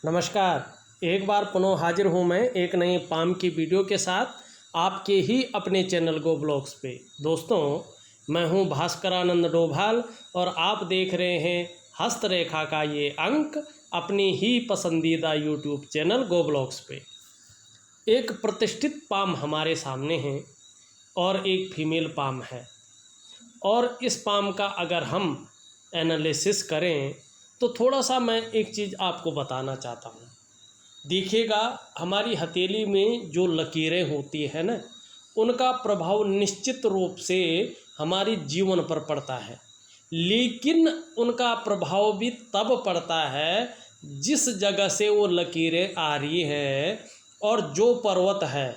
नमस्कार। एक बार पुनः हाजिर हूँ मैं एक नई पाम की वीडियो के साथ आपके ही अपने चैनल गो ब्लॉग्स पे। दोस्तों, मैं हूँ भास्करानंद डोभाल और आप देख रहे हैं हस्तरेखा का ये अंक अपनी ही पसंदीदा यूट्यूब चैनल गो ब्लॉग्स पे। एक प्रतिष्ठित पाम हमारे सामने है और एक फीमेल पाम है, और इस पाम का अगर हम एनालिसिस करें तो थोड़ा सा मैं एक चीज़ आपको बताना चाहता हूँ। देखिएगा, हमारी हथेली में जो लकीरें होती है ना, उनका प्रभाव निश्चित रूप से हमारी जीवन पर पड़ता है, लेकिन उनका प्रभाव भी तब पड़ता है जिस जगह से वो लकीरें आ रही हैं और जो पर्वत है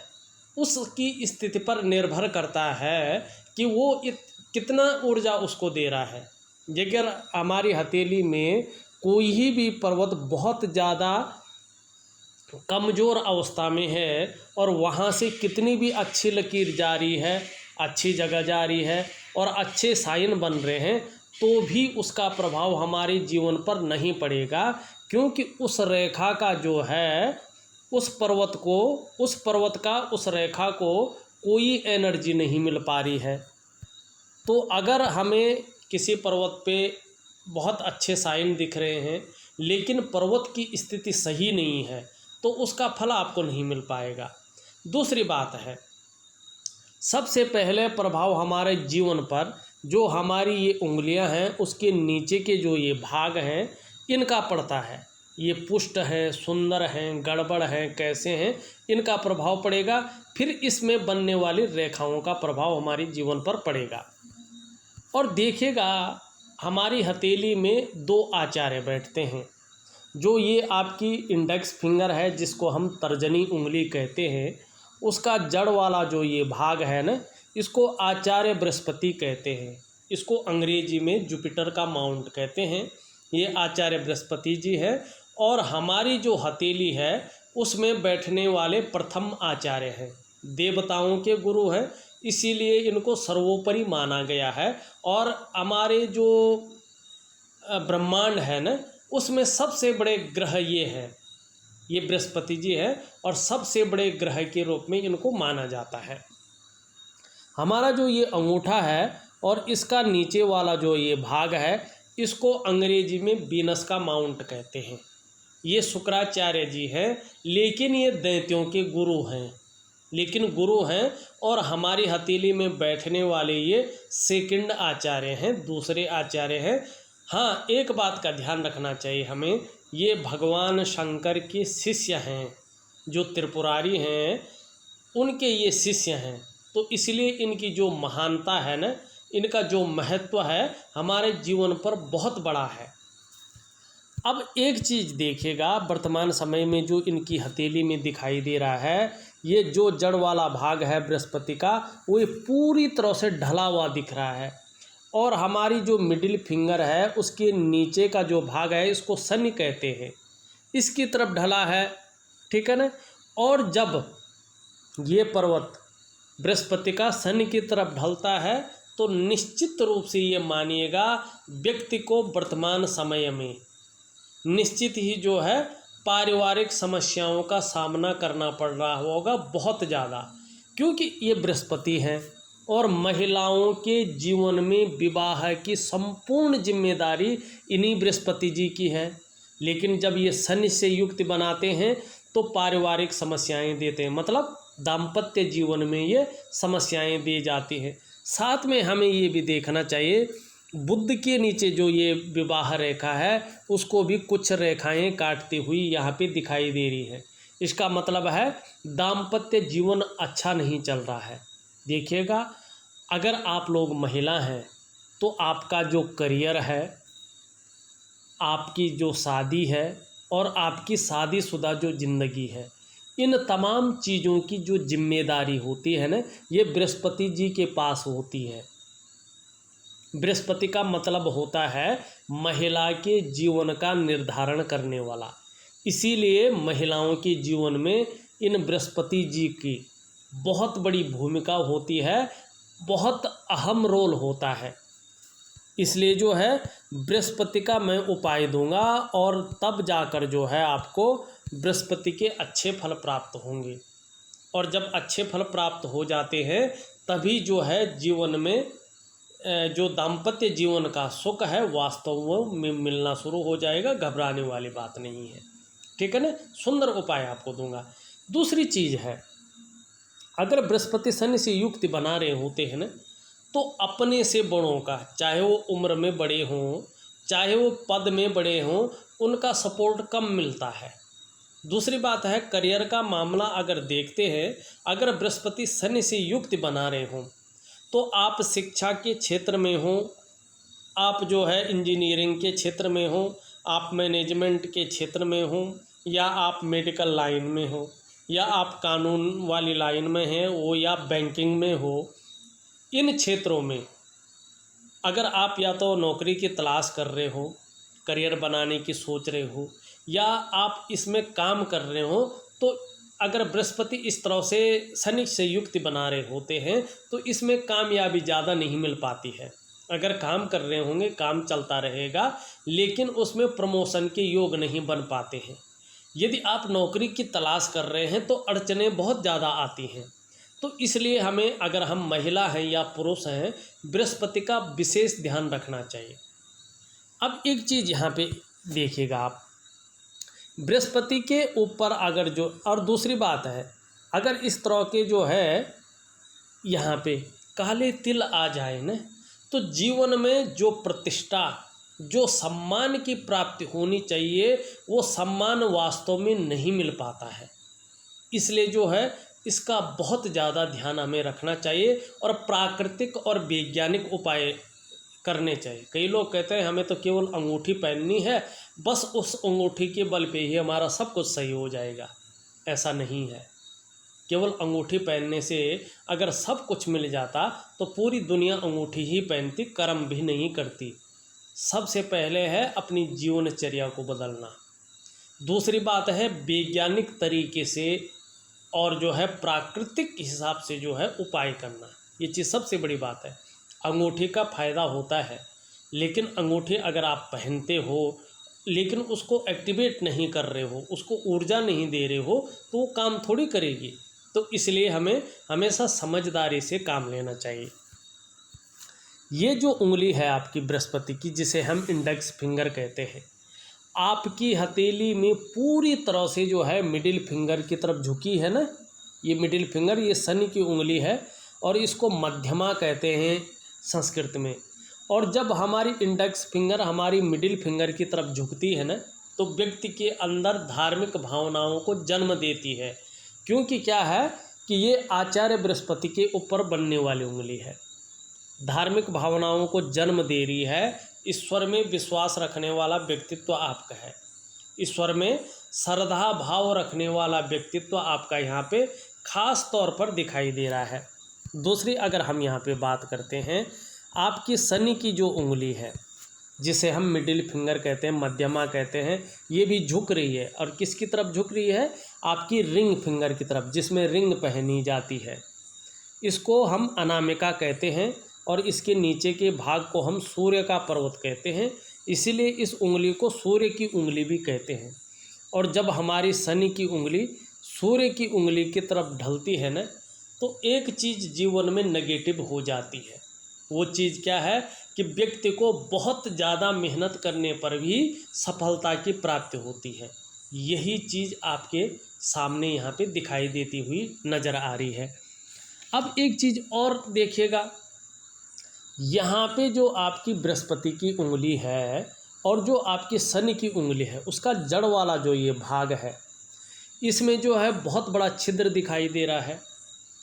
उसकी स्थिति पर निर्भर करता है कि वो कितना ऊर्जा उसको दे रहा है। अगर हमारी हथेली में कोई भी पर्वत बहुत ज़्यादा कमज़ोर अवस्था में है और वहाँ से कितनी भी अच्छी लकीर जा रही है, अच्छी जगह जा रही है और अच्छे साइन बन रहे हैं, तो भी उसका प्रभाव हमारे जीवन पर नहीं पड़ेगा, क्योंकि उस रेखा का जो है उस पर्वत का उस रेखा को कोई एनर्जी नहीं मिल पा रही है। तो अगर हमें किसी पर्वत पे बहुत अच्छे साइन दिख रहे हैं लेकिन पर्वत की स्थिति सही नहीं है, तो उसका फल आपको नहीं मिल पाएगा। दूसरी बात है, सबसे पहले प्रभाव हमारे जीवन पर जो हमारी ये उंगलियां हैं उसके नीचे के जो ये भाग हैं इनका पड़ता है। ये पुष्ट हैं, सुंदर हैं, गड़बड़ हैं, कैसे हैं, इनका प्रभाव पड़ेगा। फिर इसमें बनने वाली रेखाओं का प्रभाव हमारे जीवन पर पड़ेगा। और देखिएगा, हमारी हथेली में दो आचार्य बैठते हैं। जो ये आपकी इंडेक्स फिंगर है जिसको हम तर्जनी उंगली कहते हैं, उसका जड़ वाला जो ये भाग है ना, इसको आचार्य बृहस्पति कहते हैं। इसको अंग्रेजी में जुपिटर का माउंट कहते हैं। ये आचार्य बृहस्पति जी है। और हमारी जो हथेली है उसमें बैठने वाले प्रथम आचार्य हैं, देवताओं के गुरु हैं, इसीलिए इनको सर्वोपरि माना गया है। और हमारे जो ब्रह्मांड है ना, उसमें सबसे बड़े ग्रह ये बृहस्पति जी है और सबसे बड़े ग्रह के रूप में इनको माना जाता है। हमारा जो ये अंगूठा है और इसका नीचे वाला जो ये भाग है, इसको अंग्रेजी में वीनस का माउंट कहते हैं। ये शुक्राचार्य जी हैं, लेकिन ये दैत्यों के गुरु हैं और हमारी हथेली में बैठने वाले ये सेकंड आचार्य हैं, दूसरे आचार्य हैं। हाँ, एक बात का ध्यान रखना चाहिए हमें, ये भगवान शंकर के शिष्य हैं, जो त्रिपुरारी हैं उनके ये शिष्य हैं। तो इसलिए इनकी जो महानता है ना, इनका जो महत्व है हमारे जीवन पर बहुत बड़ा है। अब एक चीज़ देखिएगा, वर्तमान समय में जो इनकी हथेली में दिखाई दे रहा है, ये जो जड़ वाला भाग है बृहस्पति का, वो पूरी तरह से ढला हुआ दिख रहा है। और हमारी जो मिडिल फिंगर है उसके नीचे का जो भाग है इसको शनि कहते हैं, इसकी तरफ ढला है, ठीक है ना। और जब ये पर्वत बृहस्पति का शनि की तरफ ढलता है तो निश्चित रूप से ये मानिएगा व्यक्ति को वर्तमान समय में निश्चित ही जो है पारिवारिक समस्याओं का सामना करना पड़ रहा होगा बहुत ज़्यादा, क्योंकि ये बृहस्पति हैं और महिलाओं के जीवन में विवाह की संपूर्ण जिम्मेदारी इन्हीं बृहस्पति जी की है। लेकिन जब ये शनि से युक्त बनाते हैं तो पारिवारिक समस्याएं देते हैं, मतलब दाम्पत्य जीवन में ये समस्याएं दी जाती हैं। साथ में हमें ये भी देखना चाहिए, बुध के नीचे जो ये विवाह रेखा है उसको भी कुछ रेखाएं काटती हुई यहाँ पे दिखाई दे रही है। इसका मतलब है दाम्पत्य जीवन अच्छा नहीं चल रहा है। देखिएगा, अगर आप लोग महिला हैं तो आपका जो करियर है, आपकी जो शादी है और आपकी शादीशुदा जो ज़िंदगी है, इन तमाम चीज़ों की जो जिम्मेदारी होती है ना, ये बृहस्पति जी के पास होती है। बृहस्पति का मतलब होता है महिला के जीवन का निर्धारण करने वाला, इसीलिए महिलाओं के जीवन में इन बृहस्पति जी की बहुत बड़ी भूमिका होती है, बहुत अहम रोल होता है। इसलिए जो है बृहस्पति का मैं उपाय दूंगा और तब जाकर जो है आपको बृहस्पति के अच्छे फल प्राप्त होंगे। और जब अच्छे फल प्राप्त हो जाते हैं तभी जो है जीवन में जो दाम्पत्य जीवन का सुख है वास्तव में मिलना शुरू हो जाएगा। घबराने वाली बात नहीं है, ठीक है ना। सुंदर उपाय आपको दूंगा। दूसरी चीज़ है, अगर बृहस्पति शनि से युक्ति बना रहे होते हैं ना, तो अपने से बड़ों का, चाहे वो उम्र में बड़े हों, चाहे वो पद में बड़े हों, उनका सपोर्ट कम मिलता है। दूसरी बात है, करियर का मामला अगर देखते हैं, अगर बृहस्पति शनि से युक्ति बना रहे हों तो आप शिक्षा के क्षेत्र में हों, आप जो है इंजीनियरिंग के क्षेत्र में हों, आप मैनेजमेंट के क्षेत्र में हों, या आप मेडिकल लाइन में हो, या आप कानून वाली लाइन में हैं वो, या बैंकिंग में हो, इन क्षेत्रों में अगर आप या तो नौकरी की तलाश कर रहे हो, करियर बनाने की सोच रहे हो, या आप इसमें काम कर रहे हो, तो अगर बृहस्पति इस तरह से शनि से युक्ति बना रहे होते हैं तो इसमें कामयाबी ज़्यादा नहीं मिल पाती है। अगर काम कर रहे होंगे काम चलता रहेगा, लेकिन उसमें प्रमोशन के योग नहीं बन पाते हैं। यदि आप नौकरी की तलाश कर रहे हैं तो अड़चनें बहुत ज़्यादा आती हैं। तो इसलिए हमें, अगर हम महिला हैं या पुरुष हैं, बृहस्पति का विशेष ध्यान रखना चाहिए। अब एक चीज़ यहाँ पे देखिएगा आप, बृहस्पति के ऊपर अगर जो, और दूसरी बात है, अगर इस तरह के जो है यहाँ पे काले तिल आ जाए ना, तो जीवन में जो प्रतिष्ठा, जो सम्मान की प्राप्ति होनी चाहिए, वो सम्मान वास्तव में नहीं मिल पाता है। इसलिए जो है इसका बहुत ज़्यादा ध्यान हमें रखना चाहिए और प्राकृतिक और वैज्ञानिक उपाय करने चाहिए। कई लोग कहते हैं हमें तो केवल अंगूठी पहननी है, बस उस अंगूठी के बल पे ही हमारा सब कुछ सही हो जाएगा। ऐसा नहीं है। केवल अंगूठी पहनने से अगर सब कुछ मिल जाता तो पूरी दुनिया अंगूठी ही पहनती, कर्म भी नहीं करती। सबसे पहले है अपनी जीवनचर्या को बदलना। दूसरी बात है वैज्ञानिक तरीके से और जो है प्राकृतिक हिसाब से जो है उपाय करना। ये चीज़ सबसे बड़ी बात है। अंगूठी का फ़ायदा होता है, लेकिन अंगूठी अगर आप पहनते हो लेकिन उसको एक्टिवेट नहीं कर रहे हो, उसको ऊर्जा नहीं दे रहे हो, तो वो काम थोड़ी करेगी। तो इसलिए हमें हमेशा समझदारी से काम लेना चाहिए। ये जो उंगली है आपकी बृहस्पति की, जिसे हम इंडेक्स फिंगर कहते हैं, आपकी हथेली में पूरी तरह से जो है मिडिल फिंगर की तरफ झुकी है ना, ये मिडिल फिंगर, ये शनि की उंगली है और इसको मध्यमा कहते हैं संस्कृत में। और जब हमारी इंडेक्स फिंगर हमारी मिडिल फिंगर की तरफ झुकती है ना, तो व्यक्ति के अंदर धार्मिक भावनाओं को जन्म देती है। क्योंकि क्या है कि ये आचार्य बृहस्पति के ऊपर बनने वाली उंगली है, धार्मिक भावनाओं को जन्म दे रही है। ईश्वर में विश्वास रखने वाला व्यक्तित्व आपका है, ईश्वर में श्रद्धा भाव रखने वाला व्यक्तित्व आपका यहाँ पे खास तौर पर दिखाई दे रहा है। दूसरी अगर हम यहाँ पे बात करते हैं, आपकी शनि की जो उंगली है, जिसे हम मिडिल फिंगर कहते हैं, मध्यमा कहते हैं, ये भी झुक रही है। और किसकी तरफ झुक रही है? आपकी रिंग फिंगर की तरफ, जिसमें रिंग पहनी जाती है। इसको हम अनामिका कहते हैं और इसके नीचे के भाग को हम सूर्य का पर्वत कहते हैं। इसीलिए इस उंगली को सूर्य की उंगली भी कहते हैं। और जब हमारी शनि की उंगली सूर्य की उंगली की तरफ ढलती है ना, तो एक चीज़ जीवन में नेगेटिव हो जाती है। वो चीज़ क्या है कि व्यक्ति को बहुत ज़्यादा मेहनत करने पर भी सफलता की प्राप्ति होती है। यही चीज़ आपके सामने यहाँ पे दिखाई देती हुई नज़र आ रही है। अब एक चीज़ और देखिएगा, यहाँ पे जो आपकी बृहस्पति की उंगली है और जो आपकी शनि की उंगली है, उसका जड़ वाला जो ये भाग है, इसमें जो है बहुत बड़ा छिद्र दिखाई दे रहा है।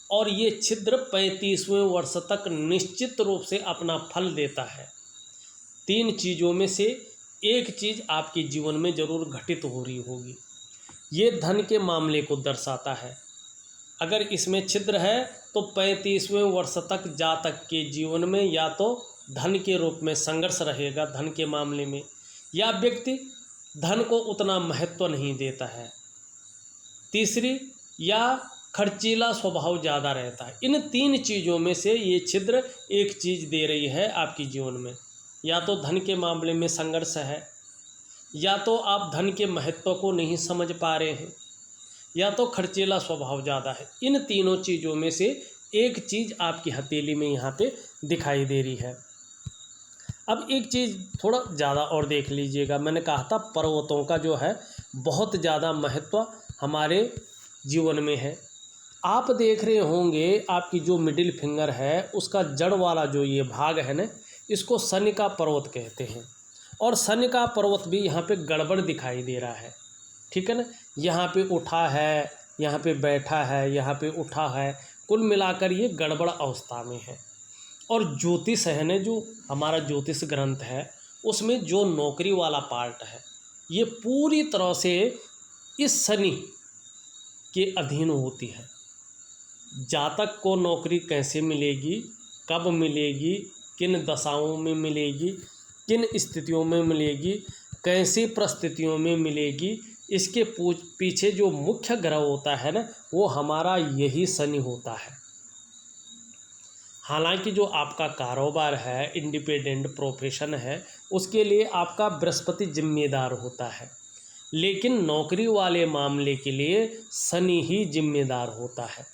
और ये छिद्र 35वें वर्ष तक निश्चित रूप से अपना फल देता है। 3 चीज़ों में से एक चीज़ आपके जीवन में ज़रूर घटित हो रही होगी। ये धन के मामले को दर्शाता है। अगर इसमें छिद्र है तो 35वें वर्ष तक जातक के जीवन में या तो धन के रूप में संघर्ष रहेगा, धन के मामले में, या व्यक्ति धन को उतना महत्व नहीं देता है। तीसरी, या खर्चीला स्वभाव ज़्यादा रहता है। इन 3 चीज़ों में से ये छिद्र एक चीज़ दे रही है आपके जीवन में। या तो धन के मामले में संघर्ष है, या तो आप धन के महत्व को नहीं समझ पा रहे हैं, या तो खर्चीला स्वभाव ज़्यादा है। इन तीनों चीज़ों में से एक चीज़ आपकी हथेली में यहाँ पे दिखाई दे रही है। अब एक चीज़ थोड़ा ज़्यादा और देख लीजिएगा। मैंने कहा था पर्वतों का जो है बहुत ज़्यादा महत्व हमारे जीवन में है। आप देख रहे होंगे आपकी जो मिडिल फिंगर है उसका जड़ वाला जो ये भाग है ना, इसको शनि का पर्वत कहते हैं। और शनि का पर्वत भी यहाँ पे गड़बड़ दिखाई दे रहा है, ठीक है ना। यहाँ पे उठा है, यहाँ पे बैठा है, यहाँ पे उठा है, कुल मिलाकर ये गड़बड़ अवस्था में है। और ज्योतिष है ना, जो हमारा ज्योतिष ग्रंथ है उसमें जो नौकरी वाला पार्ट है ये पूरी तरह से इस शनि के अधीन होती है। जातक को नौकरी कैसे मिलेगी, कब मिलेगी, किन दशाओं में मिलेगी, किन स्थितियों में मिलेगी, कैसी परिस्थितियों में मिलेगी, इसके पीछे जो मुख्य ग्रह होता है ना वो हमारा यही शनि होता है। हालांकि जो आपका कारोबार है, इंडिपेंडेंट प्रोफेशन है, उसके लिए आपका बृहस्पति जिम्मेदार होता है, लेकिन नौकरी वाले मामले के लिए शनि ही जिम्मेदार होता है।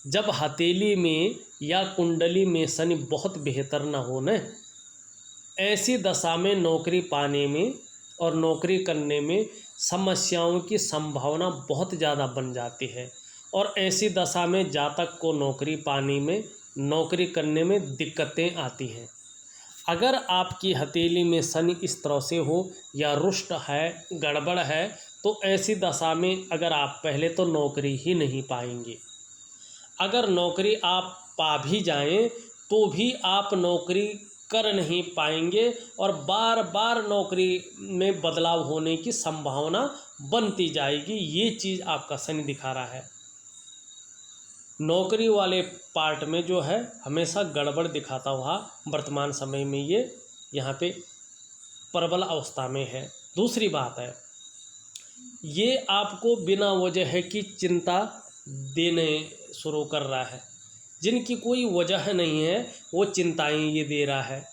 जब हथेली में या कुंडली में शनि बहुत बेहतर न हो न, ऐसी दशा में नौकरी पाने में और नौकरी करने में समस्याओं की संभावना बहुत ज़्यादा बन जाती है। और ऐसी दशा में जातक को नौकरी पाने में, नौकरी करने में दिक्कतें आती हैं। अगर आपकी हथेली में शनि इस तरह से हो या रुष्ट है, गड़बड़ है, तो ऐसी दशा में अगर आप पहले तो नौकरी ही नहीं पाएंगे। अगर नौकरी आप पा भी जाएं तो भी आप नौकरी कर नहीं पाएंगे और बार बार नौकरी में बदलाव होने की संभावना बनती जाएगी। ये चीज़ आपका शनि दिखा रहा है। नौकरी वाले पार्ट में जो है हमेशा गड़बड़ दिखाता हुआ वर्तमान समय में ये यहाँ पे प्रबल अवस्था में है। दूसरी बात है, ये आपको बिना वजह की चिंता देने शुरू कर रहा है। जिनकी कोई वजह नहीं है वो चिंताएं ये दे रहा है।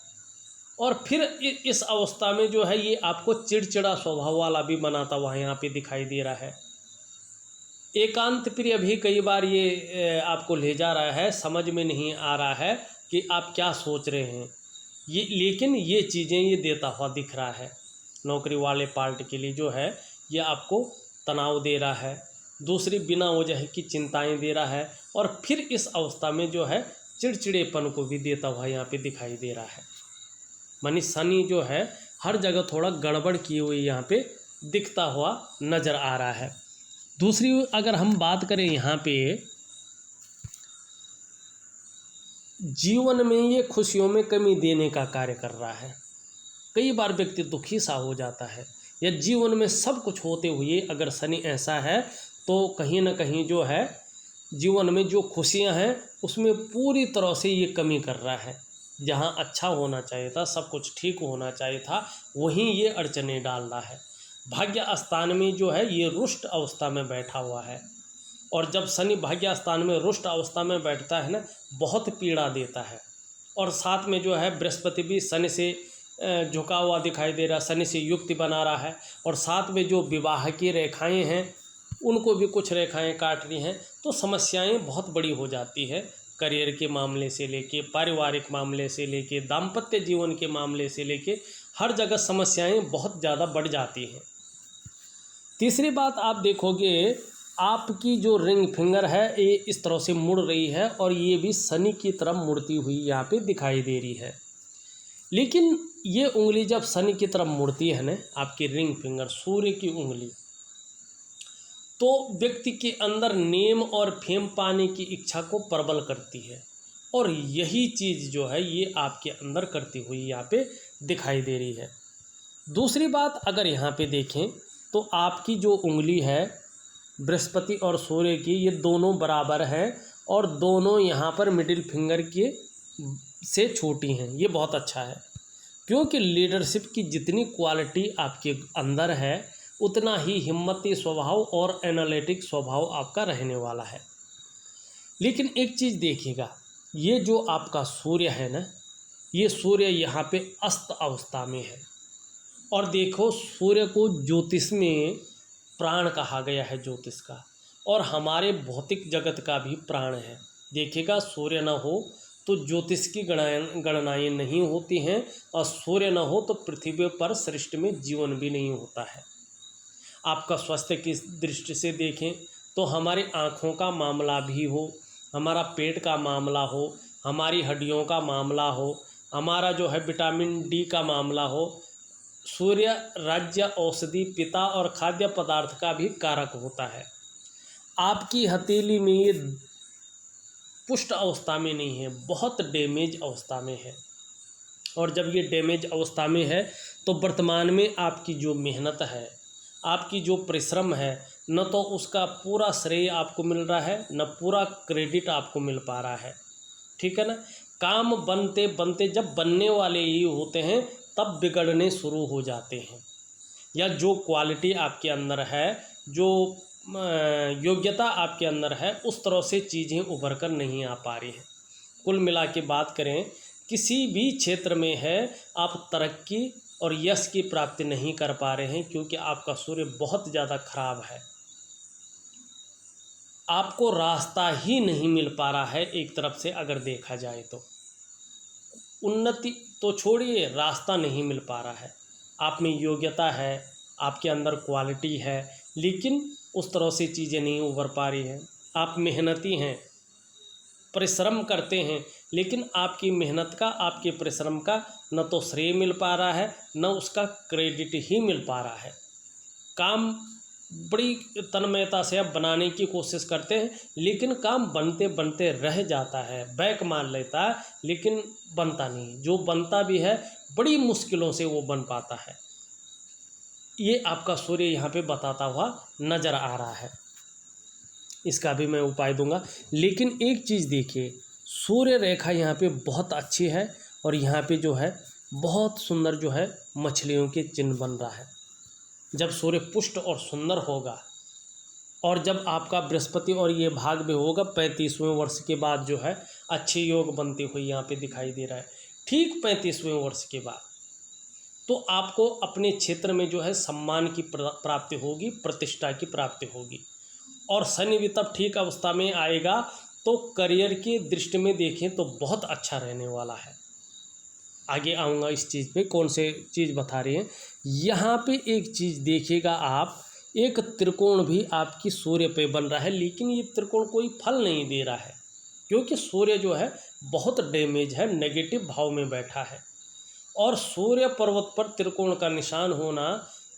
और फिर इस अवस्था में जो है ये आपको चिड़चिड़ा स्वभाव वाला भी बनाता हुआ यहाँ पे दिखाई दे रहा है। एकांत प्रिय भी कई बार ये आपको ले जा रहा है, समझ में नहीं आ रहा है कि आप क्या सोच रहे हैं ये, लेकिन ये चीज़ें ये देता हुआ दिख रहा है। नौकरी वाले पार्ट के लिए जो है ये आपको तनाव दे रहा है, दूसरी बिना वजह की चिंताएं दे रहा है, और फिर इस अवस्था में जो है चिड़चिड़ेपन को भी देता हुआ यहाँ पे दिखाई दे रहा है। मानी शनि जो है हर जगह थोड़ा गड़बड़ किए हुए यहाँ पे दिखता हुआ नज़र आ रहा है। दूसरी अगर हम बात करें यहाँ पे जीवन में ये खुशियों में कमी देने का कार्य कर रहा है। कई बार व्यक्ति दुखी सा हो जाता है, या जीवन में सब कुछ होते हुए अगर शनि ऐसा है तो कहीं ना कहीं जो है जीवन में जो खुशियां हैं उसमें पूरी तरह से ये कमी कर रहा है। जहां अच्छा होना चाहिए था, सब कुछ ठीक होना चाहिए था, वहीं ये अड़चने डाल रहा है। भाग्य स्थान में जो है ये रुष्ट अवस्था में बैठा हुआ है, और जब शनि भाग्य स्थान में रुष्ट अवस्था में बैठता है ना, बहुत पीड़ा देता है। और साथ में जो है बृहस्पति भी शनि से झुका हुआ दिखाई दे रहा है, शनि से युक्ति बना रहा है, और साथ में जो विवाह की रेखाएं हैं उनको भी कुछ रेखाएं काट रही हैं। तो समस्याएं बहुत बड़ी हो जाती है, करियर के मामले से लेके, पारिवारिक मामले से लेके, दाम्पत्य जीवन के मामले से लेके, हर जगह समस्याएं बहुत ज़्यादा बढ़ जाती हैं। तीसरी बात आप देखोगे, आपकी जो रिंग फिंगर है ये इस तरह से मुड़ रही है, और ये भी शनि की तरफ मुड़ती हुई यहाँ पे दिखाई दे रही है। लेकिन ये उंगली जब शनि की तरफ मुड़ती है ना, आपकी रिंग फिंगर सूर्य की उंगली, तो व्यक्ति के अंदर नेम और फेम पाने की इच्छा को प्रबल करती है, और यही चीज़ जो है ये आपके अंदर करती हुई यहाँ पे दिखाई दे रही है। दूसरी बात अगर यहाँ पे देखें तो आपकी जो उंगली है बृहस्पति और सूर्य की, ये दोनों बराबर हैं, और दोनों यहाँ पर मिडिल फिंगर के से छोटी हैं। ये बहुत अच्छा है, क्योंकि लीडरशिप की जितनी क्वालिटी आपके अंदर है उतना ही हिम्मती स्वभाव और एनालिटिक स्वभाव आपका रहने वाला है। लेकिन एक चीज़ देखिएगा, ये जो आपका सूर्य है ना, ये सूर्य यहाँ पे अस्त अवस्था में है। और देखो, सूर्य को ज्योतिष में प्राण कहा गया है, ज्योतिष का, और हमारे भौतिक जगत का भी प्राण है। देखिएगा, सूर्य न हो तो ज्योतिष की गणनाएँ नहीं होती हैं, और सूर्य न हो तो पृथ्वी पर सृष्टि में जीवन भी नहीं होता है। आपका स्वास्थ्य की दृष्टि से देखें तो हमारी आँखों का मामला भी हो, हमारा पेट का मामला हो, हमारी हड्डियों का मामला हो, हमारा जो है विटामिन डी का मामला हो, सूर्य राज्य, औषधि, पिता और खाद्य पदार्थ का भी कारक होता है। आपकी हथेली में ये पुष्ट अवस्था में नहीं है, बहुत डैमेज अवस्था में है। और जब ये डैमेज अवस्था में है तो वर्तमान में आपकी जो मेहनत है, आपकी जो परिश्रम है, न तो उसका पूरा श्रेय आपको मिल रहा है, न पूरा क्रेडिट आपको मिल पा रहा है। ठीक है ना। काम बनते बनते जब बनने वाले ही होते हैं तब बिगड़ने शुरू हो जाते हैं, या जो क्वालिटी आपके अंदर है, जो योग्यता आपके अंदर है, उस तरह से चीज़ें उभर कर नहीं आ पा रही हैं। कुल मिला के बात करें, किसी भी क्षेत्र में है आप तरक्की और यश की प्राप्ति नहीं कर पा रहे हैं, क्योंकि आपका सूर्य बहुत ज़्यादा खराब है। आपको रास्ता ही नहीं मिल पा रहा है एक तरफ से, अगर देखा जाए तो उन्नति तो छोड़िए, रास्ता नहीं मिल पा रहा है। आप में योग्यता है, आपके अंदर क्वालिटी है, लेकिन उस तरह से चीज़ें नहीं उभर पा रही हैं। आप मेहनती हैं, परिश्रम करते हैं, लेकिन आपकी मेहनत का, आपके परिश्रम का न तो श्रेय मिल पा रहा है, न उसका क्रेडिट ही मिल पा रहा है। काम बड़ी तन्मयता से आप बनाने की कोशिश करते हैं, लेकिन काम बनते बनते रह जाता है, बैक मार लेता है, लेकिन बनता नहीं। जो बनता भी है बड़ी मुश्किलों से वो बन पाता है। ये आपका सूर्य यहाँ पे बताता हुआ नज़र आ रहा है। इसका भी मैं उपाय दूंगा, लेकिन एक चीज़ देखिए, सूर्य रेखा यहाँ पे बहुत अच्छी है, और यहाँ पे जो है बहुत सुंदर जो है मछलियों के चिन्ह बन रहा है। जब सूर्य पुष्ट और सुंदर होगा, और जब आपका बृहस्पति और ये भाग भी होगा 35वें वर्ष के बाद, जो है अच्छे योग बनते हुए यहाँ पे दिखाई दे रहा है। ठीक 35वें वर्ष के बाद तो आपको अपने क्षेत्र में जो है सम्मान की प्राप्ति होगी, प्रतिष्ठा की प्राप्ति होगी। और शनि भी तब ठीक अवस्था में आएगा, तो करियर की दृष्टि में देखें तो बहुत अच्छा रहने वाला है। आगे आऊँगा इस चीज़ पे, कौन से चीज़ बता रही हैं। यहाँ पे एक चीज़ देखिएगा आप, एक त्रिकोण भी आपकी सूर्य पे बन रहा है, लेकिन ये त्रिकोण कोई फल नहीं दे रहा है, क्योंकि सूर्य जो है बहुत डैमेज है, नेगेटिव भाव में बैठा है। और सूर्य पर्वत पर त्रिकोण का निशान होना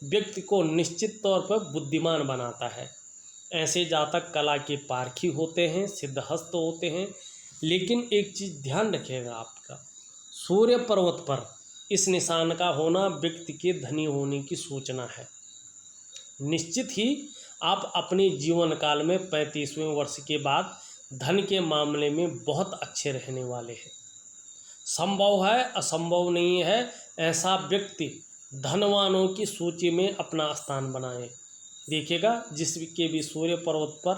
व्यक्ति को निश्चित तौर पर बुद्धिमान बनाता है। ऐसे जातक कला के पारखी होते हैं, सिद्धहस्त होते हैं। लेकिन एक चीज़ ध्यान रखिएगा, आपका सूर्य पर्वत पर इस निशान का होना व्यक्ति के धनी होने की सूचना है। निश्चित ही आप अपने जीवन काल में 35वें वर्ष के बाद धन के मामले में बहुत अच्छे रहने वाले हैं। संभव है, असंभव नहीं है, ऐसा व्यक्ति धनवानों की सूची में अपना स्थान बनाए। देखिएगा, जिसके भी सूर्य पर्वत पर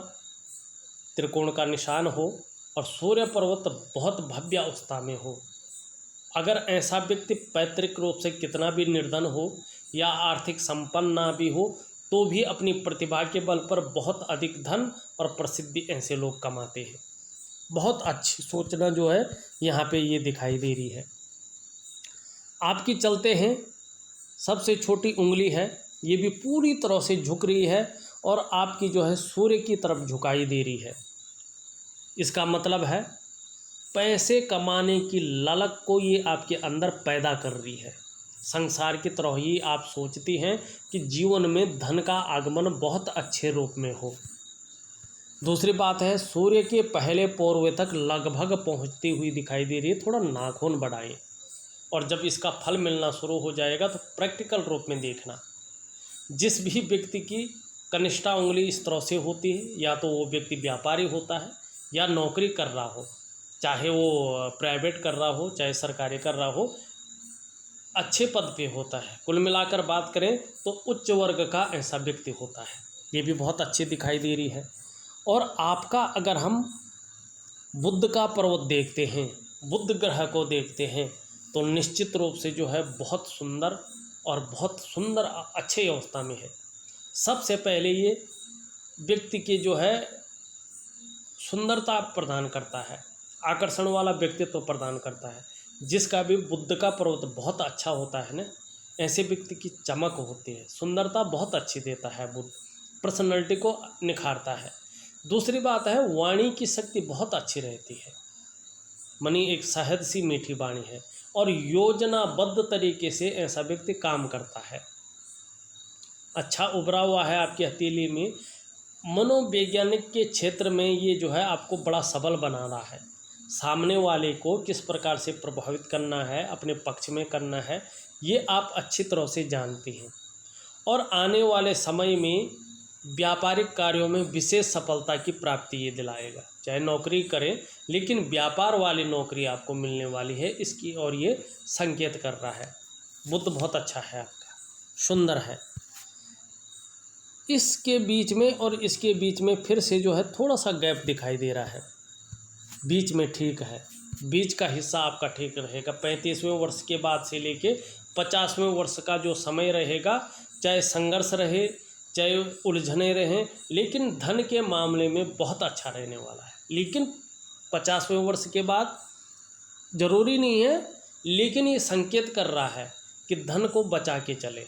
त्रिकोण का निशान हो और सूर्य पर्वत बहुत भव्य अवस्था में हो, अगर ऐसा व्यक्ति पैतृक रूप से कितना भी निर्धन हो या आर्थिक संपन्न ना भी हो, तो भी अपनी प्रतिभा के बल पर बहुत अधिक धन और प्रसिद्धि ऐसे लोग कमाते हैं। बहुत अच्छी सोचना जो है यहाँ पे ये दिखाई दे रही है। आपकी चलते हैं सबसे छोटी उंगली है, ये भी पूरी तरह से झुक रही है और आपकी जो है सूर्य की तरफ झुकाई दे रही है। इसका मतलब है पैसे कमाने की ललक को ये आपके अंदर पैदा कर रही है। संसार की तरह ही आप सोचती हैं कि जीवन में धन का आगमन बहुत अच्छे रूप में हो। दूसरी बात है, सूर्य के पहले पौरवे तक लगभग पहुंचती हुई दिखाई दे रही है। थोड़ा नाखून बढ़ाएं, और जब इसका फल मिलना शुरू हो जाएगा तो प्रैक्टिकल रूप में देखना। जिस भी व्यक्ति की कनिष्ठा उंगली इस तरह से होती है, या तो वो व्यक्ति व्यापारी होता है या नौकरी कर रहा हो, चाहे वो प्राइवेट कर रहा हो चाहे सरकारी कर रहा हो, अच्छे पद पे होता है। कुल मिलाकर बात करें तो उच्च वर्ग का ऐसा व्यक्ति होता है। ये भी बहुत अच्छी दिखाई दे रही है। और आपका अगर हम बुध का पर्वत देखते हैं, बुध ग्रह को देखते हैं, तो निश्चित रूप से जो है बहुत सुंदर और बहुत सुंदर अच्छे अवस्था में है। सबसे पहले ये व्यक्ति की जो है सुंदरता प्रदान करता है, आकर्षण वाला व्यक्तित्व प्रदान करता है। जिसका भी बुद्ध का पर्वत बहुत अच्छा होता है ना, ऐसे व्यक्ति की चमक होती है, सुंदरता बहुत अच्छी देता है बुद्ध, पर्सनैलिटी को निखारता है। दूसरी बात है वाणी की शक्ति बहुत अच्छी रहती है, मनी एक शहद सी मीठी वाणी है और योजनाबद्ध तरीके से ऐसा व्यक्ति काम करता है। अच्छा उभरा हुआ है आपकी हथेली में, मनोवैज्ञानिक के क्षेत्र में ये जो है आपको बड़ा सबल बना रहा है। सामने वाले को किस प्रकार से प्रभावित करना है, अपने पक्ष में करना है, ये आप अच्छी तरह से जानती हैं। और आने वाले समय में व्यापारिक कार्यों में विशेष सफलता की प्राप्ति ये दिलाएगा। चाहे नौकरी करें, लेकिन व्यापार वाली नौकरी आपको मिलने वाली है, इसकी और ये संकेत कर रहा है। बुद्ध बहुत अच्छा है आपका, सुंदर है। इसके बीच में और इसके बीच में फिर से जो है थोड़ा सा गैप दिखाई दे रहा है। बीच में ठीक है, बीच का हिस्सा आपका ठीक रहेगा। 35वें वर्ष के बाद से लेके 50वें वर्ष का जो समय रहेगा, चाहे संघर्ष रहे, चाहे उलझने रहें, लेकिन धन के मामले में बहुत अच्छा रहने वाला है। लेकिन 50वें वर्ष के बाद ज़रूरी नहीं है, लेकिन ये संकेत कर रहा है कि धन को बचा के चले,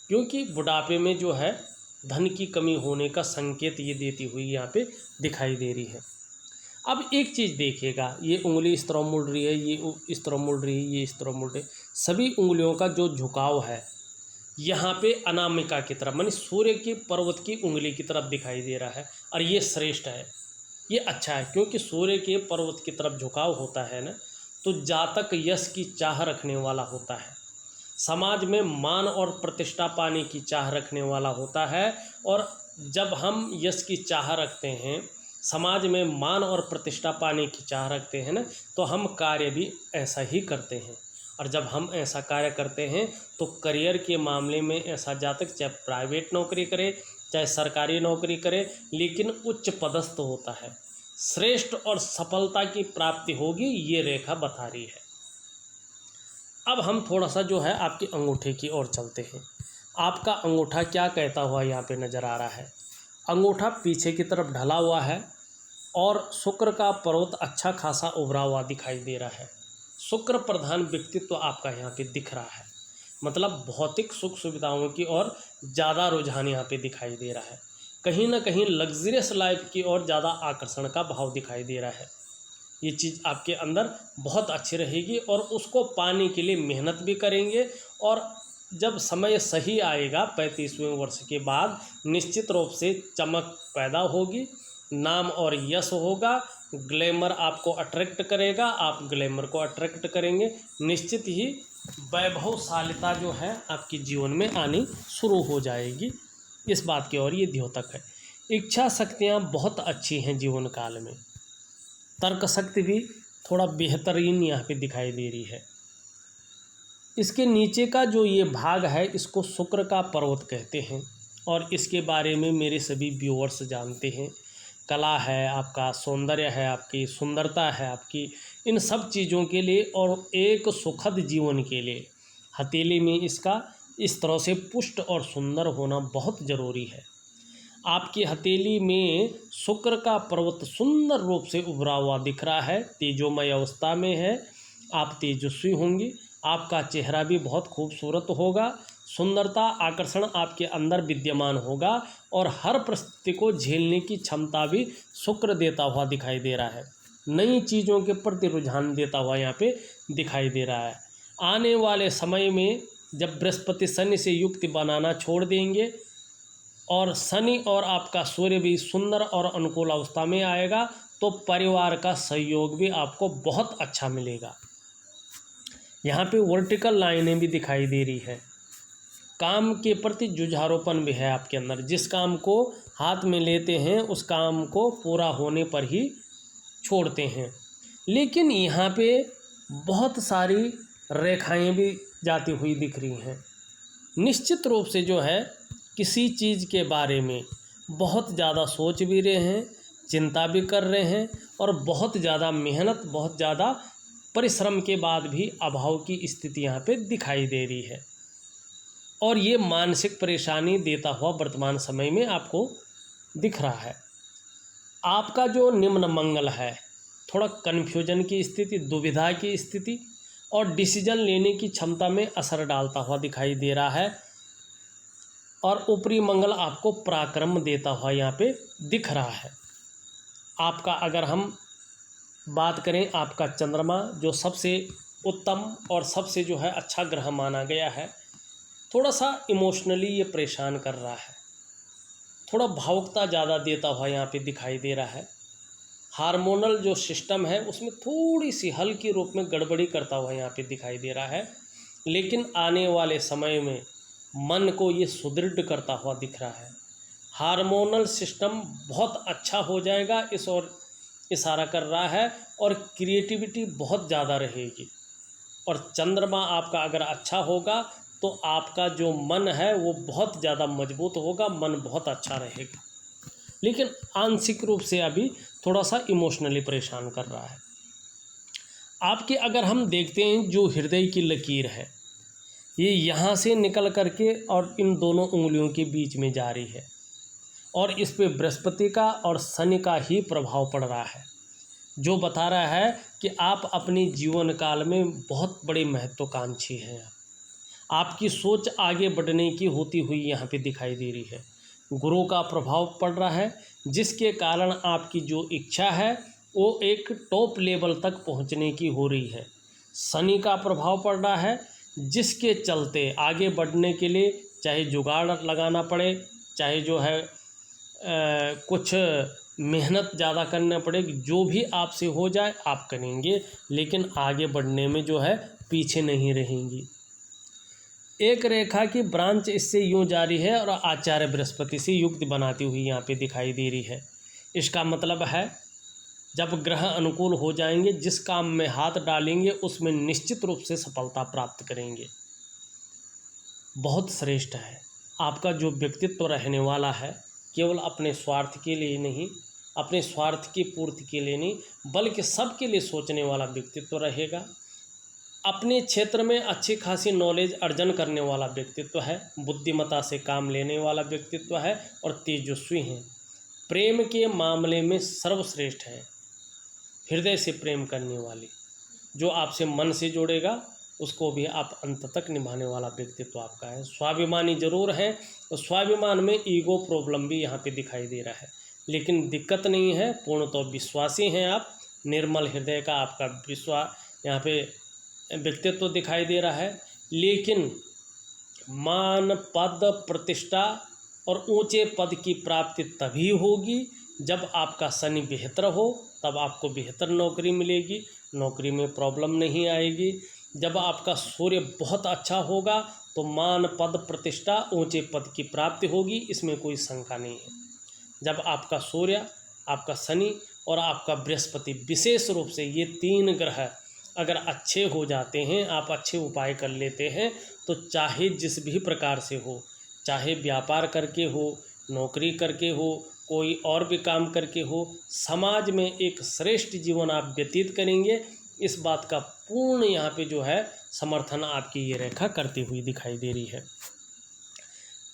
क्योंकि बुढ़ापे में जो है धन की कमी होने का संकेत ये देती हुई यहाँ पे दिखाई दे रही है। अब एक चीज़ देखिएगा, ये उंगली इस तरह मुड़ रही है, ये इस तरह मुड़ रही है, ये इस तरह मुड़ रही है, सभी उंगलियों का जो झुकाव है यहाँ पे अनामिका की तरफ, मानी सूर्य की पर्वत की उंगली की तरफ दिखाई दे रहा है। और ये श्रेष्ठ है, ये अच्छा है, क्योंकि सूर्य के पर्वत की तरफ झुकाव होता है ना, तो जातक यश की चाह रखने वाला होता है, समाज में मान और प्रतिष्ठा पाने की चाह रखने वाला होता है। और जब हम यश की चाह रखते हैं, समाज में मान और प्रतिष्ठा पाने की चाह रखते हैं ना, तो हम कार्य भी ऐसा ही करते हैं। और जब हम ऐसा कार्य करते हैं तो करियर के मामले में ऐसा जातक चाहे प्राइवेट नौकरी करे, चाहे सरकारी नौकरी करे, लेकिन उच्च पदस्थ होता है, श्रेष्ठ और सफलता की प्राप्ति होगी, ये रेखा बता रही है। अब हम थोड़ा सा जो है आपके अंगूठे की ओर चलते हैं। आपका अंगूठा क्या कहता हुआ यहाँ पे नज़र आ रहा है। अंगूठा पीछे की तरफ ढला हुआ है और शुक्र का पर्वत अच्छा खासा उभरा हुआ दिखाई दे रहा है। शुक्र प्रधान व्यक्तित्व आपका यहाँ पे दिख रहा है, मतलब भौतिक सुख सुविधाओं की ओर ज़्यादा रुझान यहाँ पे दिखाई दे रहा है। कहीं ना कहीं लग्जरियस लाइफ की ओर ज़्यादा आकर्षण का भाव दिखाई दे रहा है। ये चीज़ आपके अंदर बहुत अच्छी रहेगी और उसको पाने के लिए मेहनत भी करेंगे। और जब समय सही आएगा 35वें वर्ष के बाद, निश्चित रूप से चमक पैदा होगी, नाम और यश होगा, ग्लैमर आपको अट्रैक्ट करेगा, आप ग्लैमर को अट्रैक्ट करेंगे। निश्चित ही वैभवशालिता जो है आपके जीवन में आनी शुरू हो जाएगी। इस बात की ओर ये द्योतक है। इच्छा शक्तियाँ बहुत अच्छी हैं जीवन काल में, तर्क शक्ति भी थोड़ा बेहतरीन यहाँ पे दिखाई दे रही है। इसके नीचे का जो ये भाग है, इसको शुक्र का पर्वत कहते हैं और इसके बारे में मेरे सभी व्यूअर्स जानते हैं। कला है आपका, सौंदर्य है आपकी, सुंदरता है आपकी, इन सब चीज़ों के लिए और एक सुखद जीवन के लिए हथेली में इसका इस तरह से पुष्ट और सुंदर होना बहुत ज़रूरी है। आपकी हथेली में शुक्र का पर्वत सुंदर रूप से उभरा हुआ दिख रहा है, तेजोमय अवस्था में है, आप तेजस्वी होंगी, आपका चेहरा भी बहुत खूबसूरत होगा, सुंदरता आकर्षण आपके अंदर विद्यमान होगा और हर परिस्थिति को झेलने की क्षमता भी शुक्र देता हुआ दिखाई दे रहा है। नई चीज़ों के प्रति रुझान देता हुआ यहाँ पे दिखाई दे रहा है। आने वाले समय में जब बृहस्पति शनि से युक्ति बनाना छोड़ देंगे और शनि और आपका सूर्य भी सुंदर और अनुकूल अवस्था में आएगा, तो परिवार का सहयोग भी आपको बहुत अच्छा मिलेगा। यहाँ पे वर्टिकल लाइनें भी दिखाई दे रही है। काम के प्रति जुझारूपन भी है आपके अंदर, जिस काम को हाथ में लेते हैं उस काम को पूरा होने पर ही छोड़ते हैं। लेकिन यहाँ पे बहुत सारी रेखाएं भी जाती हुई दिख रही हैं। निश्चित रूप से जो है किसी चीज़ के बारे में बहुत ज़्यादा सोच भी रहे हैं, चिंता भी कर रहे हैं और बहुत ज़्यादा मेहनत, बहुत ज़्यादा परिश्रम के बाद भी अभाव की स्थिति यहाँ पे दिखाई दे रही है। और ये मानसिक परेशानी देता हुआ वर्तमान समय में आपको दिख रहा है। आपका जो निम्न मंगल है, थोड़ा कन्फ्यूजन की स्थिति, दुविधा की स्थिति और डिसीजन लेने की क्षमता में असर डालता हुआ दिखाई दे रहा है। और ऊपरी मंगल आपको पराक्रम देता हुआ यहाँ पे दिख रहा है। आपका अगर हम बात करें, आपका चंद्रमा जो सबसे उत्तम और सबसे जो है अच्छा ग्रह माना गया है, थोड़ा सा इमोशनली ये परेशान कर रहा है, थोड़ा भावुकता ज़्यादा देता हुआ यहाँ पे दिखाई दे रहा है। हार्मोनल जो सिस्टम है उसमें थोड़ी सी हल्की रूप में गड़बड़ी करता हुआ यहाँ पे दिखाई दे रहा है। लेकिन आने वाले समय में मन को ये सुदृढ़ करता हुआ दिख रहा है। हार्मोनल सिस्टम बहुत अच्छा हो जाएगा, इस ओर इशारा कर रहा है। और क्रिएटिविटी बहुत ज़्यादा रहेगी। और चंद्रमा आपका अगर अच्छा होगा तो आपका जो मन है वो बहुत ज़्यादा मजबूत होगा, मन बहुत अच्छा रहेगा। लेकिन आंशिक रूप से अभी थोड़ा सा इमोशनली परेशान कर रहा है। आपके अगर हम देखते हैं जो हृदय की लकीर है, ये यहाँ से निकल करके और इन दोनों उंगलियों के बीच में जा रही है। और इस पे बृहस्पति का और शनि का ही प्रभाव पड़ रहा है, जो बता रहा है कि आप अपने जीवन काल में बहुत बड़े महत्वाकांक्षी हैं। आपकी सोच आगे बढ़ने की होती हुई यहाँ पे दिखाई दे रही है। गुरु का प्रभाव पड़ रहा है, जिसके कारण आपकी जो इच्छा है वो एक टॉप लेवल तक पहुँचने की हो रही है। शनि का प्रभाव पड़ रहा है, जिसके चलते आगे बढ़ने के लिए चाहे जुगाड़ लगाना पड़े, चाहे जो है कुछ मेहनत ज़्यादा करना पड़ेगी, जो भी आपसे हो जाए आप करेंगे, लेकिन आगे बढ़ने में जो है पीछे नहीं रहेंगी। एक रेखा की ब्रांच इससे यूँ जारी है और आचार्य बृहस्पति से युक्त बनाती हुई यहाँ पे दिखाई दे रही है। इसका मतलब है जब ग्रह अनुकूल हो जाएंगे, जिस काम में हाथ डालेंगे उसमें निश्चित रूप से सफलता प्राप्त करेंगे। बहुत श्रेष्ठ है। आपका जो व्यक्तित्व रहने वाला है, केवल अपने स्वार्थ के लिए नहीं, अपने स्वार्थ की पूर्ति के लिए नहीं, बल्कि सबके लिए सोचने वाला व्यक्तित्व रहेगा। अपने क्षेत्र में अच्छी खासी नॉलेज अर्जन करने वाला व्यक्तित्व है, बुद्धिमत्ता से काम लेने वाला व्यक्तित्व है और तेजस्वी हैं। प्रेम के मामले में सर्वश्रेष्ठ है। हृदय से प्रेम करने वाली, जो आपसे मन से जोड़ेगा उसको भी आप अंत तक निभाने वाला व्यक्तित्व आपका है। स्वाभिमानी जरूर है, और स्वाभिमान में ईगो प्रॉब्लम भी यहाँ पे दिखाई दे रहा है, लेकिन दिक्कत नहीं है। पूर्ण तो विश्वासी हैं आप, निर्मल हृदय का आपका विश्वास यहाँ पे व्यक्तित्व दिखाई दे रहा है। लेकिन मान, पद, प्रतिष्ठा और ऊंचे पद की प्राप्ति तभी होगी जब आपका शनि बेहतर हो, तब आपको बेहतर नौकरी मिलेगी, नौकरी में प्रॉब्लम नहीं आएगी। जब आपका सूर्य बहुत अच्छा होगा तो मान, पद, प्रतिष्ठा, ऊंचे पद की प्राप्ति होगी, इसमें कोई शंका नहीं है। जब आपका सूर्य, आपका शनि और आपका बृहस्पति, विशेष रूप से ये तीन ग्रह अगर अच्छे हो जाते हैं, आप अच्छे उपाय कर लेते हैं, तो चाहे जिस भी प्रकार से हो, चाहे व्यापार करके हो, नौकरी करके हो, कोई और भी काम करके हो, समाज में एक श्रेष्ठ जीवन आप व्यतीत करेंगे। इस बात का पूर्ण यहाँ पे जो है समर्थन आपकी ये रेखा करती हुई दिखाई दे रही है।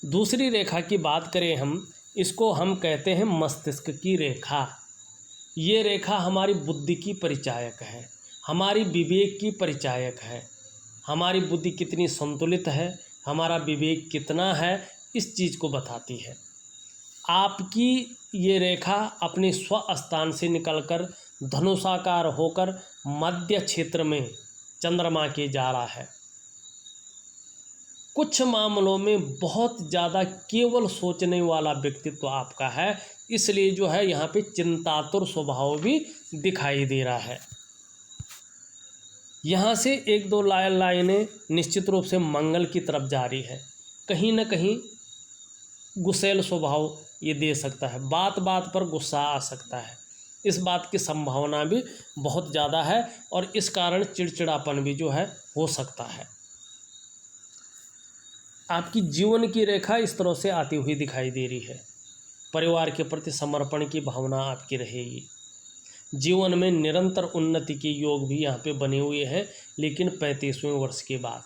दूसरी रेखा की बात करें हम, इसको हम कहते हैं मस्तिष्क की रेखा। ये रेखा हमारी बुद्धि की परिचायक है, हमारी विवेक की परिचायक है। हमारी बुद्धि कितनी संतुलित है, हमारा विवेक कितना है, इस चीज़ को बताती है। आपकी ये रेखा अपने स्वस्थान से निकलकर धनुषाकार होकर मध्य क्षेत्र में चंद्रमा के जा रहा है। कुछ मामलों में बहुत ज़्यादा केवल सोचने वाला व्यक्तित्व आपका है, इसलिए जो है यहाँ पे चिंतातुर स्वभाव भी दिखाई दे रहा है। यहाँ से एक दो लाइनें निश्चित रूप से मंगल की तरफ जा रही है। कहीं न कहीं गुस्सैल स्वभाव ये दे सकता है, बात बात पर गुस्सा आ सकता है, इस बात की संभावना भी बहुत ज़्यादा है और इस कारण चिड़चिड़ापन भी जो है हो सकता है। आपकी जीवन की रेखा इस तरह से आती हुई दिखाई दे रही है। परिवार के प्रति समर्पण की भावना आपकी रहेगी। जीवन में निरंतर उन्नति के योग भी यहाँ पे बने हुए हैं, लेकिन 35वें वर्ष के बाद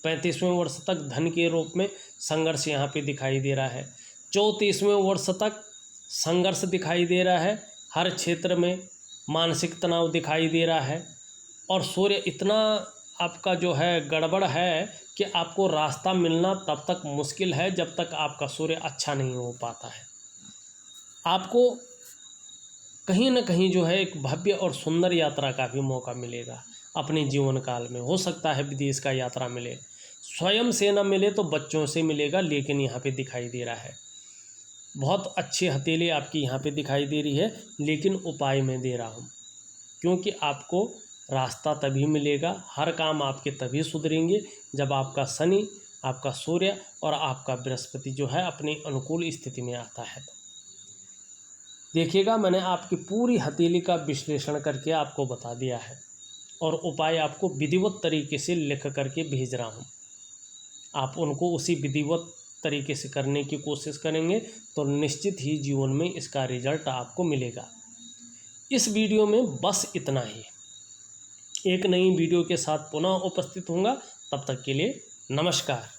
35वें वर्ष तक धन के रूप में संघर्ष यहाँ पे दिखाई दे रहा है। 34वें वर्ष तक संघर्ष दिखाई दे रहा है, हर क्षेत्र में मानसिक तनाव दिखाई दे रहा है। और सूर्य इतना आपका जो है गड़बड़ है कि आपको रास्ता मिलना तब तक मुश्किल है जब तक आपका सूर्य अच्छा नहीं हो पाता है। आपको कहीं ना कहीं जो है एक भव्य और सुंदर यात्रा का भी मौका मिलेगा अपने जीवन काल में। हो सकता है विदेश का यात्रा मिले, स्वयं से न मिले तो बच्चों से मिलेगा, लेकिन यहाँ पे दिखाई दे रहा है बहुत अच्छी हथेली आपकी यहाँ पे दिखाई दे रही है। लेकिन उपाय मैं दे रहा हूँ, क्योंकि आपको रास्ता तभी मिलेगा, हर काम आपके तभी सुधरेंगे जब आपका शनि, आपका सूर्य और आपका बृहस्पति जो है अपनी अनुकूल स्थिति में आता है। देखिएगा, मैंने आपकी पूरी हथेली का विश्लेषण करके आपको बता दिया है और उपाय आपको विधिवत तरीके से लिख करके भेज रहा हूँ। आप उनको उसी विधिवत तरीके से करने की कोशिश करेंगे तो निश्चित ही जीवन में इसका रिजल्ट आपको मिलेगा। इस वीडियो में बस इतना ही। एक नई वीडियो के साथ पुनः उपस्थित होऊंगा, तब तक के लिए नमस्कार।